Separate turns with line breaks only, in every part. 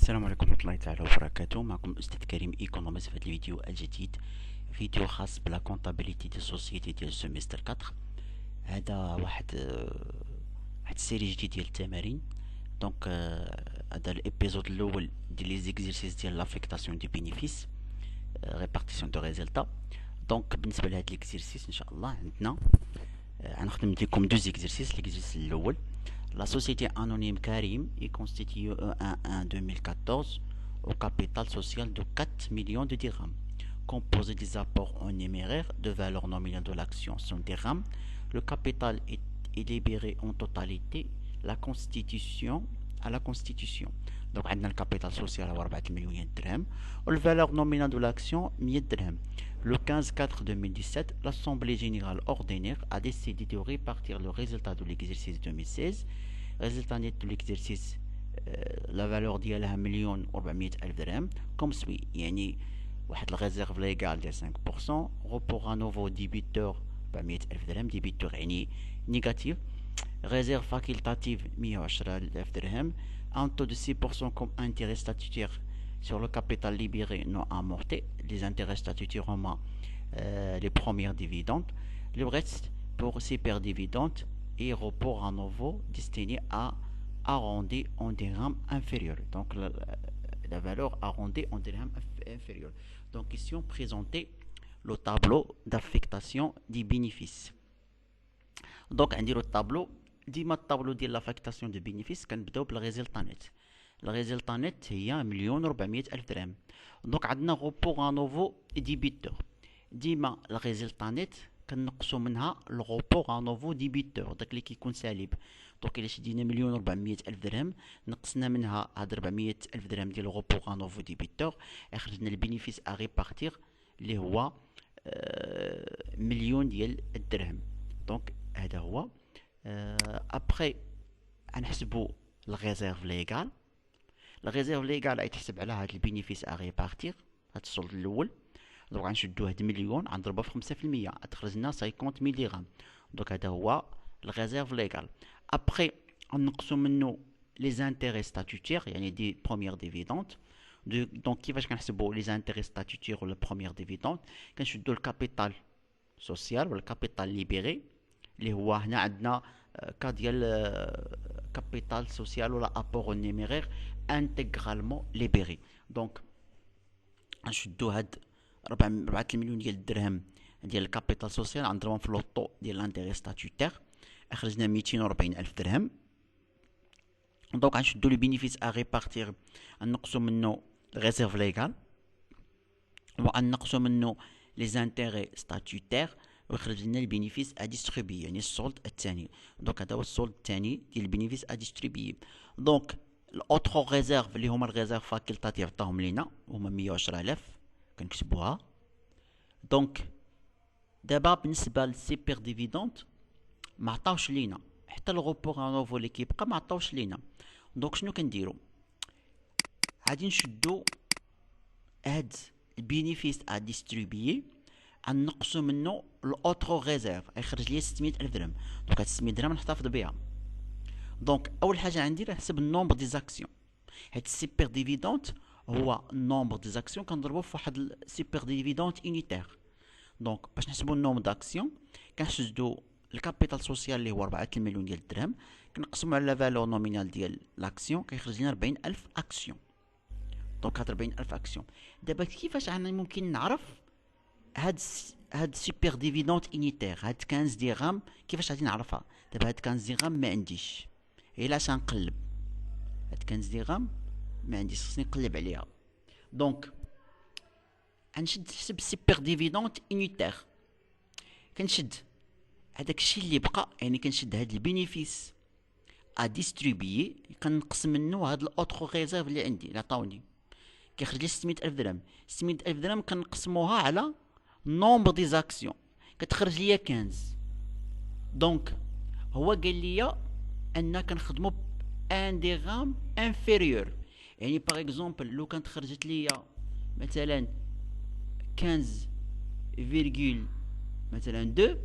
السلام عليكم ورحمة الله تعالى وبركاته. معكم الأستاذ كريم إيكونوميست في هذا الفيديو الجديد، فيديو خاص بلا كونتابيليتي دي سوسيتي ديال سيمستر 4. هذا واحد السيري جديد ديال التمارين. دونك هذا الابيزود الاول ديال لي زيكزيرسيس ديال لافيكتاسيون دي بينيفيس ريبارتيسيون دو ريزلتا. دونك بالنسبه لهاد ليكزيرسيس ان شاء الله عندنا غنخدم لكم دو زيكزيرسيس. ليكزيرسيس الاول: La société anonyme Karim est constituée en 2014 au capital social de 4 millions de dirhams. Composé des apports en numéraire de valeur nominale de l'action 100 dirhams, le capital est libéré en totalité la constitution à la constitution. Donc, on a le capital social à 4 millions de dirhams et la valeur nominale de l'action 1000 dirhams. Le 15/4/2017, l'Assemblée générale ordinaire a décidé de répartir le résultat de l'exercice 2016. Résultat net de l'exercice, la valeur ديالها 1,400,000 dirhams comme suit. يعني واحد الريزيرف ليغال ديال 5%، report à nouveau débiteur 400,000 dirhams، débiteur يعني négatif. Réserve facultative 110,000 dirhams. Un taux de 6% comme intérêt statutaire sur le capital libéré non amorti. Les intérêts statutaires en main, les premières dividendes. Le reste pour super dividendes et report à nouveau destiné à arrondi en dirhams inférieur. Donc la valeur arrondie en dirhams inférieur. Donc ici on présentait le tableau d'affectation des bénéfices. Donc on dit le tableau. ديما الطابلو ديال لافاكتاسيون دو بينيفيس كنبداو بالريزلتا نت. الريزلتا نت هي 1,400,000 درهم. دونك عندنا غوبور ان نوفو ديبيتور. ديما الريزلتا نت كنقصو منها الغوبور ان نوفو ديبيتور، داك اللي كيكون سالب. دونك الا شدينا 1,400,000 درهم نقصنا منها هاد 400,000 درهم ديال الغوبور ان نوفو ديبيتور، خرجنا البينيفيس ا ريبارتير اللي هو مليون ديال الدرهم. دونك هذا هو. ابخي غنحسبوا الريزيرف ليغال. الريزيرف ليغال غيتحسب على هاد البينيفيس ا ريبارتير، هاد السولد الاول. دونك غنشدو هاد مليون غنضربها في 5%، تخرج لنا 50,000 درهم. دونك هذا هو الريزيرف ليغال. ابخي غنقصوا منه لي زانتيري ستاتوتير يعني دي بروميير ديفيدونت. دونك كيفاش كنحسبوا لي زانتيري ستاتوتير ولا بروميير ديفيدونت؟ كنشدو الكابيتال سوسيال ولا الكابيتال ليبيري اللي هو هنا عندنا كا ديال كابيتال سوسيال ولا ابور نيميرير انتغرالمون ليبيري. دونك غنشدو هاد 4 مليون ديال الدرهم ديال الكابيتال سوسيال غنضربهم في لوطو ديال لانتيري ستاتوتير، اخرجنا 240,000 درهم. دونك غنشدو لو بينيفيس ا ريبارتير، غنقصو منه ريزيرف ليغال وغنقصو منه لي زانتيري ستاتوتير ويخرج لنا البينيفيس ا ديستريبيي يعني السولد الثاني. دونك هذا هو السولد الثاني ديال البينيفيس ا ديستريبيي. دونك الاوترو ريزيرف اللي هما الريزيرف فاكولتاتيف عطاهم لينا هما 110,000 كنكتبوها. دونك دابا بالنسبه للسيبر ديفيدونت ما عطاوش لينا، حتى الغوبور نوفو اللي كيبقى ما عطاوش لينا. دونك شنو كنديرو؟ غادي نشدو هاد البينيفيس ا ديستريبيي غنقصو منه الاوترو ريزيرف يخرج لي 600,000 درهم. دونك هاد 600 درهم نحتفظ بها. دونك اول حاجه غندير نحسب النومبر دي زاكسيون. هاد السيبر ديفيدونت هو النومبر دي زاكسيون كنضربوه في واحد السيبر ديفيدونت يونيتير. دونك باش نحسبوا النومبر داكسيون كنحسدوا الكابيتال سوسيال اللي هو 4 مليون ديال الدرهم كنقسموا على لا فالور نومينال ديال لاكسيون كيخرج لنا 40,000 اكسيون. دونك هاد 40,000 اكسيون دابا كيفاش انا ممكن نعرف هاد سوبر ديفيدونت انيتير هاد 15 درهم؟ كيفاش غادي نعرفها؟ دابا هاد 15 درهم ما عنديش، الا اش غنقلب هاد 15 درهم ما عنديش، خصني نقلب عليها. دونك غنشد نحسب سوبر ديفيدونت انيتير، كنشد هداك الشيء اللي بقى، يعني كنشد هاد البينيفيس ا ديستريبيي كنقسم منه هاد الاوترو ريزيرف اللي عندي اللي عطاوني كيخرج لي 600,000 درهم. 600,000 درهم كنقسموها على نومبر دي زاكسيون كتخرج ليا 15. دونك هو قال لي ان كنخدمو ب 1 درهم انفيريور، يعني باغ اكزومبل لو كانت خرجت ليا مثلا 15 فيرغول مثلا 2،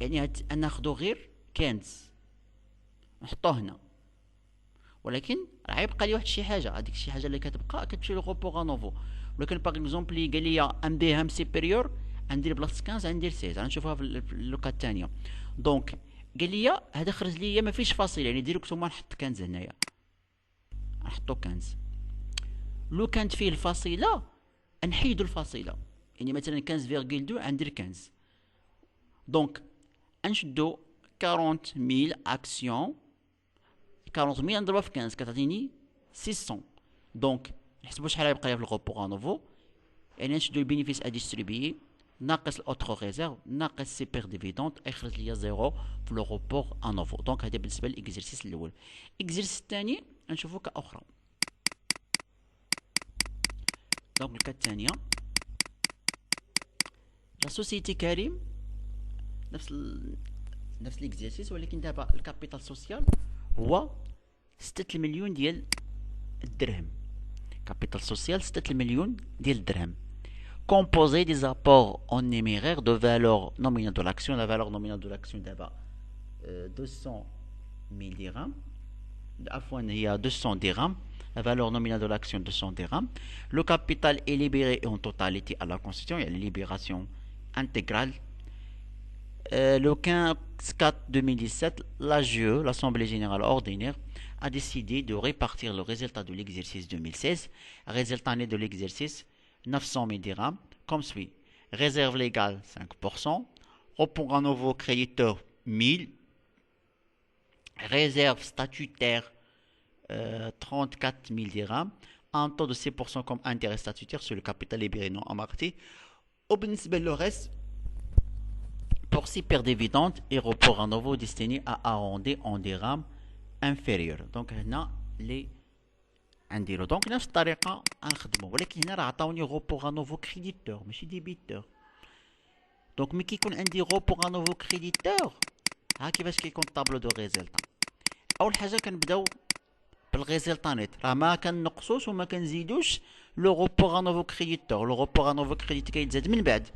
يعني ناخدو غير 15 نحطوه هنا، ولكن راه يبقى لي واحد شي حاجه، هذيك الشي حاجه اللي كتبقى كتمشي للغوبور انوفو. ولكن باغ اكزومبل قال لي ان درهم سيبيريور غندير بلاصه 15 غندير 16، غنشوفها في اللوكا الثانيه. دونك قال لي هذا خرج لي ما فيش فاصله، يعني ديريكتومون نحط كنز هنايا، نحطو كنز. لو كانت فيه الفاصله نحيدو الفاصله، يعني مثلا 15.2 غندير 15. دونك نشدو 40000 اكسيون، 40000 نضربها في 15 كتعطيني 600. دونك نحسبو شحال غيبقى ليا في الغوبور انوفو، يعني نشدو البينيفيس ا ديستريبيي ناقص الاوتر ريزيرف ناقص سي بير ديفيدونت يخرج ليا زيرو في لو غوبور انوفو. دونك هذا بالنسبه للاكزرسيس الاول. الاكزرسيس الثاني نشوفو كاخرى. دونك الكا الثانيه لا سوسيتي كريم نفس الاكزرسيس، ولكن دابا الكابيتال سوسيال هو 6 مليون ديال الدرهم. كابيتال سوسيال 6 مليون ديال الدرهم. Composé des apports en numéraire de valeur nominale de l'action. La valeur nominale de l'action d'abord 200 000 dirhams. Il y a 200 dirhams. La valeur nominale de l'action 200 dirhams. Le capital est libéré en totalité à la constitution. Il y a la libération intégrale. Le 15/4/2017, l'AGE, l'Assemblée Générale Ordinaire, a décidé de répartir le résultat de l'exercice 2016. Résultat né de l'exercice 900 000 dirhams, comme suit. Réserve légale 5%, report à nouveau créditeur 1000, réserve statutaire 34 000 dirhams, un taux de 6% comme intérêt statutaire sur le capital libéré non amorti. Au bénéfice le reste pour super dividendes et report à nouveau destiné à arrondir en dirhams inférieurs. Donc on a les نديرو دونك نفس الطريقه غنخدمو، ولكن هنا راه عطاوني غوبور انوفو كريديتور ماشي ديبيتور. دونك ملي كيكون عندي غوبور انوفو كريديتور ها كيفاش كيكون الطابلو دو ريزلتا. اول حاجه كنبداو بالريزلتا نيت، راه ما كنقصوش وما كنزيدوش لو غوبور انوفو كريديتور. لو غوبور انوفو كريديتور كيتزاد من بعد.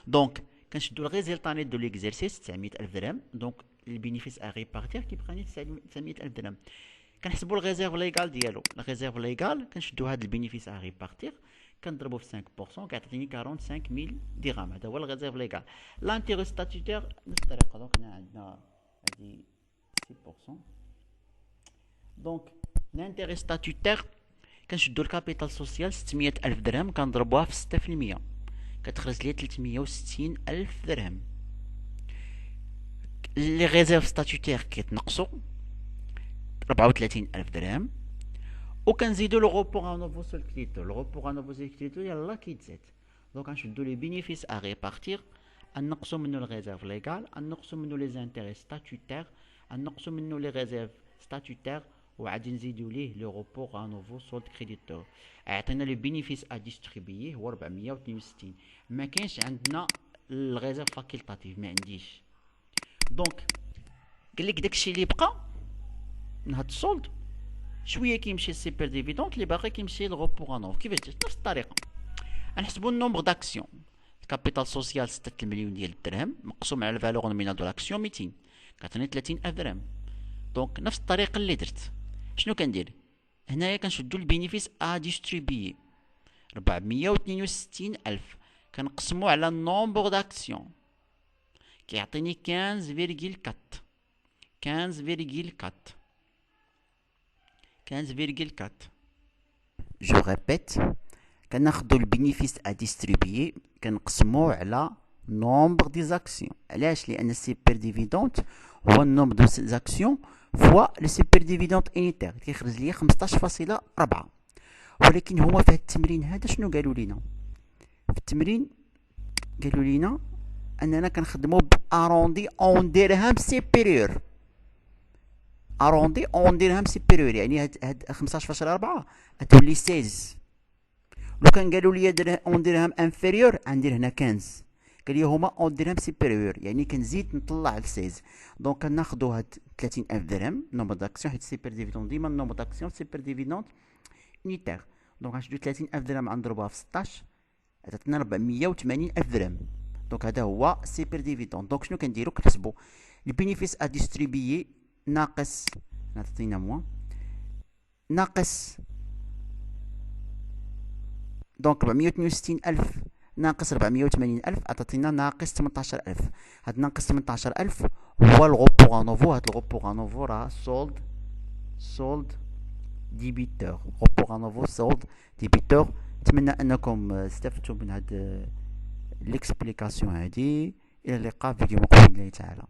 دونك كنشدو الريزلتا نيت دو ليكزيرسيس 900000 درهم. دونك البينيفيس ا ريبارتير كيبقى لي 900000 درهم. كنحسبوا الريزيرف ليغال ديالو. الريزيرف ليغال كنشدو هاد البينيفيس ا ريبارتير كنضربو في 5% كيعطيني 45000 درهم. هذا هو الريزيرف ليغال. لانتيرو ستاتيتير نفس الطريقه. دونك هنا عندنا هادي 6%. دونك لانتيري ستاتيتير كنشدو الكابيتال سوسيال 600000 درهم كنضربوها في 6%، كتخرج لي 360000 درهم. لي ريزيرف ستاتيتير كيتنقصوا 34000 درهم، وكنزيدو لو غوبور انوفو سول كريديتور. لو غوبور انوفو سول كريديتور يلاه كيتزاد. دونك غنشدو لي بينيفيس ا ريبارتير، نقصو منو الريزيرف ليغال، نقصو منو لي زانتيري ستاتيتير، نقصو منو لي ريزيرف ستاتيتير، وعادي نزيدو ليه لو غوبور انوفو سول كريديتور. عطينا لو بينيفيس ا ديستريبيي هو 462. ما كاينش عندنا الريزيرف فاكولتاتيف، ما عنديش. دونك قال لك داكشي اللي بقى من هاد السولد شويه كيمشي للسيبر ديفيدونت، اللي باقي كيمشي للغوبور انوف. كيفاش نفس الطريقه نحسبو النومبر داكسيون. الكابيتال سوسيال 6 مليون ديال الدرهم مقسوم على الفالور نومينال دو لاكسيون 200 كتعطيني 30000 درهم. دونك نفس الطريقه اللي درت. شنو كندير هنايا؟ كنشدو البينيفيس ا ديستريبيي 462000 كنقسمو على النومبر داكسيون كيعطيني 15.4. 15.4. Je répète, كناخدو البينيفيس ا ديستريبيي كنقسموه على نومبر دي زاكسيون. علاش؟ لان السيبر ديفيدونت هو النومبر دو زاكسيون فوا لو سيبر ديفيدونت انيتير كيخرج ليا 15.4. ولكن هما في هاد التمرين هذا شنو قالوا لينا؟ في التمرين قالوا لينا اننا كنخدمو باروندي اون درهم سيبيريور. اروندي اون درهم سيبيريور يعني هاد 15.4 غتولي 16. لو كان قالوا لي اون درهم انفيريور غندير هنا 15. قال لي هما اون درهم سيبيريور يعني كنزيد نطلع ل 16. دونك كناخذوا هاد 30000 درهم نومبر داكسيون حيت سيبر ديفيدون ديما نومبر داكسيون سيبر ديفيدون نيتير. دونك غنشدو 30000 درهم غنضربوها في 16 عطاتنا 480000 درهم. دونك هذا هو سيبر ديفيدون. دونك شنو كنديرو؟ كنحسبوا البينيفيس ا ديستريبيي ناقص نعطينا موان ناقص دونك 462,000 ناقص 480,000 عطاتينا ناقص 18,000. هاد ناقص 18,000 هو الغوبور انوفو. هاد الغوبور انوفو راه سولد ديبيتور. غوبور انوفو سولد ديبيتور. نتمنى انكم استفدتوا من هاد ليكسبليكاسيون هادي. الى اللقاء في فيديو مقبل باذن الله تعالى.